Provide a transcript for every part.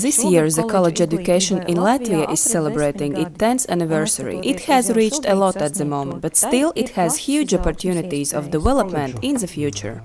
This year, the college education in Latvia is celebrating its 10th anniversary. It has reached a lot at the moment, but still it has huge opportunities of development in the future.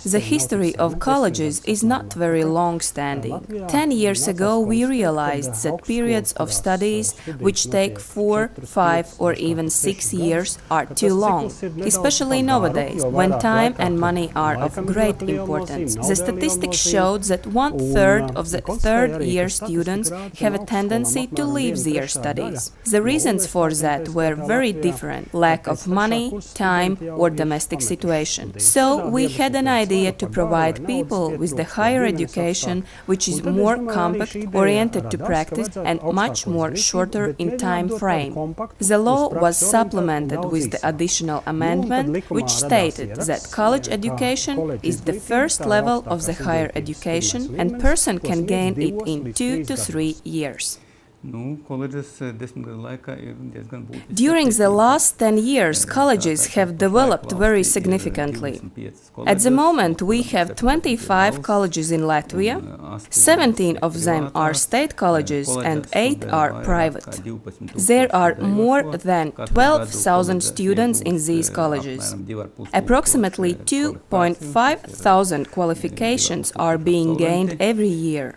The history of colleges is not very long-standing. 10 years ago, we realized that periods of studies, which take 4, 5 or even 6 years, are too long, especially nowadays, when time and money are of great importance. The statistics showed that 1/3 of the third-year students have a tendency to leave their studies. The reasons for that were very different: lack of money, time or domestic situation. So we had an idea to provide people with the higher education which is more compact, oriented to practice and much more shorter in time frame. The law was supplemented with the additional amendment which stated that college education is the first level of the higher education and person can gain it in 2 to 3 years. During the last 10 years, colleges have developed very significantly. At the moment, we have 25 colleges in Latvia, 17 of them are state colleges and 8 are private. There are more than 12,000 students in these colleges. Approximately 2,500 qualifications are being gained every year.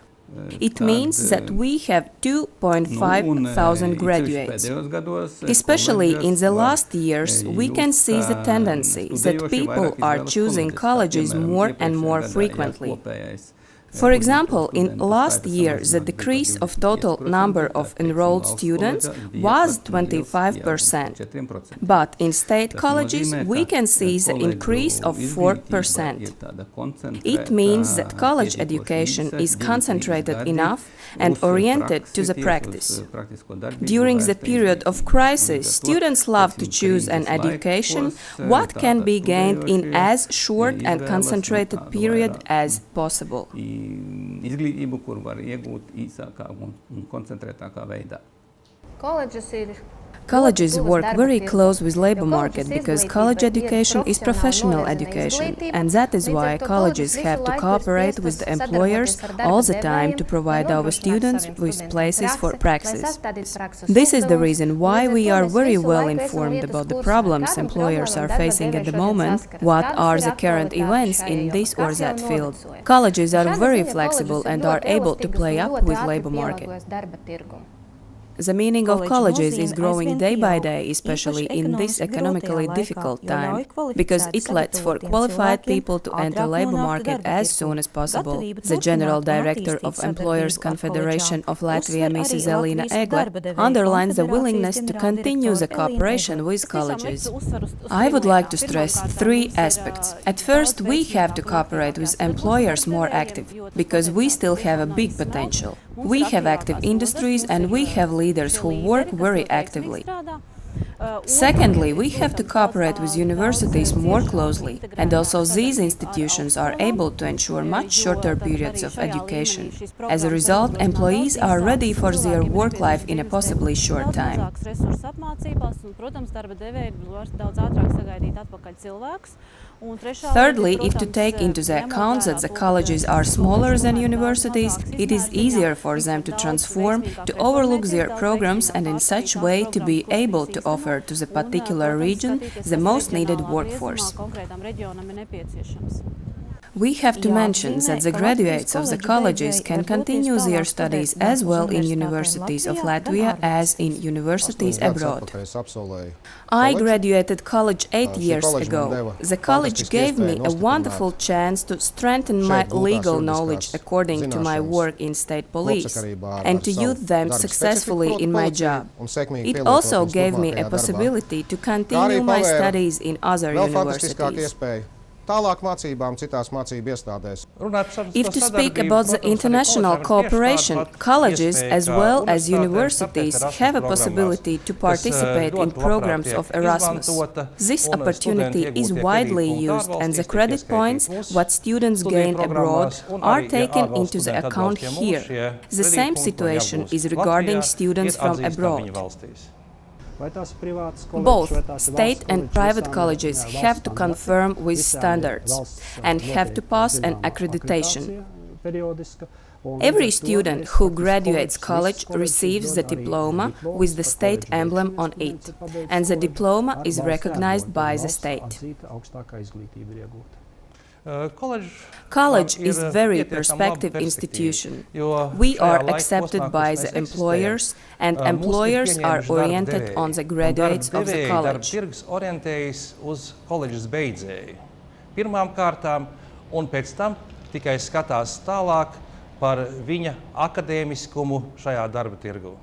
It means that we have 2,500 graduates. Especially in the last years, we can see the tendency that people are choosing colleges more and more frequently. For example, in last year, the decrease of total number of enrolled students was 25%. But in state colleges, we can see the increase of 4%. It means that college education is concentrated enough and oriented to the practice. During the period of crisis, students love to choose an education what can be gained in as short and concentrated period as possible. Izglītību, kur var iegūt īsākā un koncentrētākā veidā. Colleges work very close with labor market because college education is professional education, and that is why colleges have to cooperate with the employers all the time to provide our students with places for praxis. This is the reason why we are very well informed about the problems employers are facing at the moment, what are the current events in this or that field. Colleges are very flexible and are able to play up with labor market. The meaning of colleges is growing day by day, especially in this economically difficult time, because it lets for qualified people to enter labor market as soon as possible. The General Director of Employers Confederation of Latvia, Mrs. Elīna Egle, underlines the willingness to continue the cooperation with colleges. I would like to stress 3 aspects. At first, we have to cooperate with employers more active, because we still have a big potential. We have active industries and we have leaders who work very actively. Secondly, we have to cooperate with universities more closely, and also these institutions are able to ensure much shorter periods of education. As a result, employees are ready for their work life in a possibly short time. Thirdly, if to take into the account that the colleges are smaller than universities, it is easier for them to transform, to overlook their programs and in such way to be able to offer to the particular region the most needed workforce. We have to mention that the graduates of the colleges can continue their studies as well in universities of Latvia as in universities abroad. I graduated college 8 years ago. The college gave me a wonderful chance to strengthen my legal knowledge according to my work in state police and to use them successfully in my job. It also gave me a possibility to continue my studies in other universities. If to speak about the international cooperation, colleges as well as universities have a possibility to participate in programs of Erasmus. This opportunity is widely used and the credit points, what students gain abroad, are taken into the account here. The same situation is regarding students from abroad. Both state and private colleges have to conform with standards and have to pass an accreditation. Every student who graduates college receives the diploma with the state emblem on it, and the diploma is recognized by the state. College is a very perspective institution. We are accepted by the employers, and employers are oriented on the graduates of the college. Pirmām kārtām, un pēc tam tikai skatās tālāk par viņa akadēmiskumu šajā darba tirgu.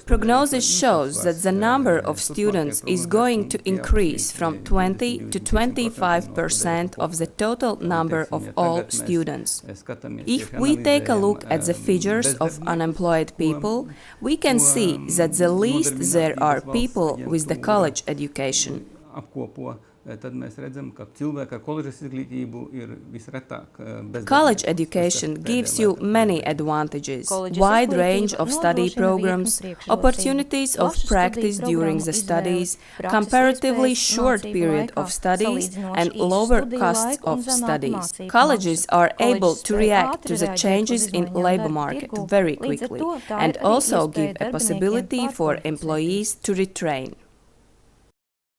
Prognosis shows that the number of students is going to increase from 20 to 25% of the total number of all students. If we take a look at the figures of unemployed people, we can see that the least there are people with the college education. Tad mēs redzam, ka cilvēki ar koledžas izglītību ir visretāk bezdarbnieki. College education gives you many advantages: wide range of study programs, opportunities of practice during the studies, comparatively short period of studies, and lower costs of studies. Colleges are able to react to the changes in labor market very quickly and also give a possibility for employees to retrain.